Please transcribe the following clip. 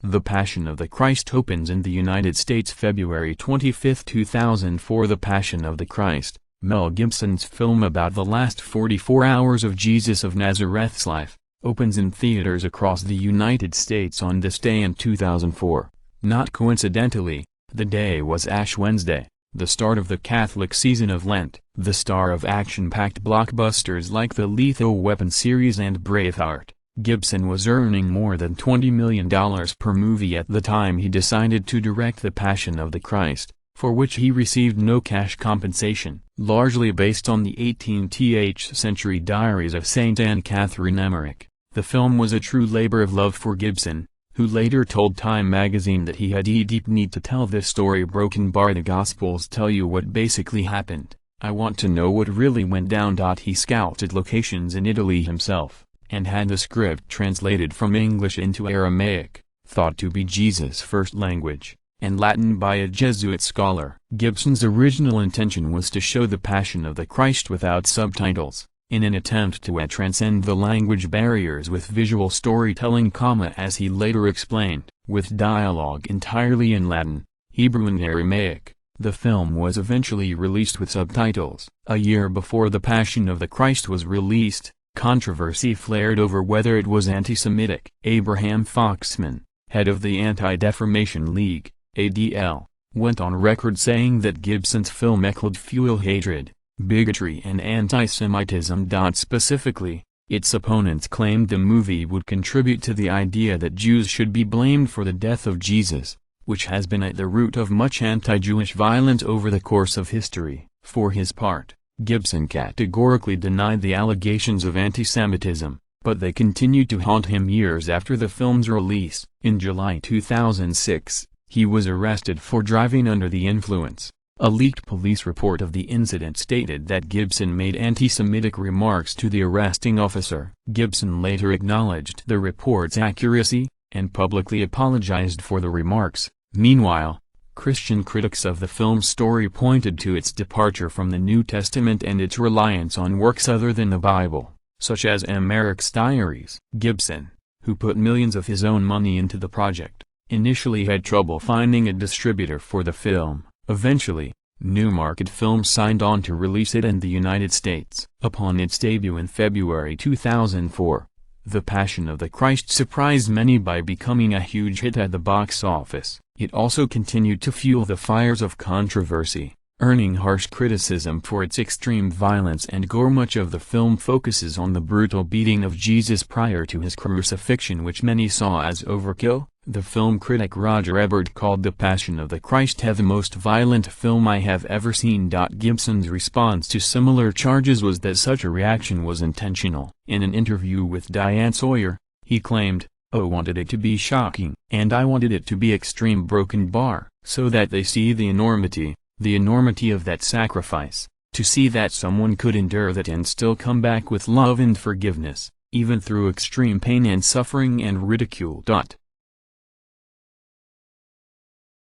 The Passion of the Christ opens in the United States February 25, 2004. The Passion of the Christ, Mel Gibson's film about the last 44 hours of Jesus of Nazareth's life, opens in theaters across the United States on this day in 2004. Not coincidentally, the day was Ash Wednesday, the start of the Catholic season of Lent. The star of action-packed blockbusters like the Lethal Weapon series and Braveheart, Gibson was earning more than $20 million per movie at the time he decided to direct The Passion of the Christ, for which he received no cash compensation. Largely based on the 18th century diaries of Saint Anne Catherine Emmerich, the film was a true labor of love for Gibson, who later told Time magazine that he had a deep need to tell this story broken bar the Gospels tell you what basically happened. I want to know what really went down. He scouted locations in Italy himself, and had the script translated from English into Aramaic, thought to be Jesus' first language, and Latin by a Jesuit scholar. Gibson's original intention was to show the Passion of the Christ without subtitles, in an attempt to transcend the language barriers with visual storytelling, as he later explained, with dialogue entirely in Latin, Hebrew and Aramaic. The film was eventually released with subtitles. A year before The Passion of the Christ was released, controversy flared over whether it was anti-Semitic. Abraham Foxman, head of the Anti-Defamation League, ADL, went on record saying that Gibson's film could fuel hatred, bigotry and anti-Semitism. Specifically, its opponents claimed the movie would contribute to the idea that Jews should be blamed for the death of Jesus, which has been at the root of much anti-Jewish violence over the course of history. For his part, Gibson categorically denied the allegations of anti-Semitism, but they continued to haunt him years after the film's release. In July 2006, he was arrested for driving under the influence. A leaked police report of the incident stated that Gibson made anti-Semitic remarks to the arresting officer. Gibson later acknowledged the report's accuracy, and publicly apologized for the remarks. Meanwhile, Christian critics of the film's story pointed to its departure from the New Testament and its reliance on works other than the Bible, such as Emmerich's diaries. Gibson, who put millions of his own money into the project, initially had trouble finding a distributor for the film. Eventually, Newmarket Films signed on to release it in the United States. Upon its debut in February 2004, The Passion of the Christ surprised many by becoming a huge hit at the box office. It also continued to fuel the fires of controversy, earning harsh criticism for its extreme violence and gore. Much of the film focuses on the brutal beating of Jesus prior to his crucifixion, which many saw as overkill. The film critic Roger Ebert called The Passion of the Christ the most violent film I have ever seen. Gibson's response to similar charges was that such a reaction was intentional. In an interview with Diane Sawyer, he claimed, "I wanted it to be shocking, and I wanted it to be extreme broken bar, so that they see the enormity of that sacrifice, to see that someone could endure that and still come back with love and forgiveness, even through extreme pain and suffering and ridicule."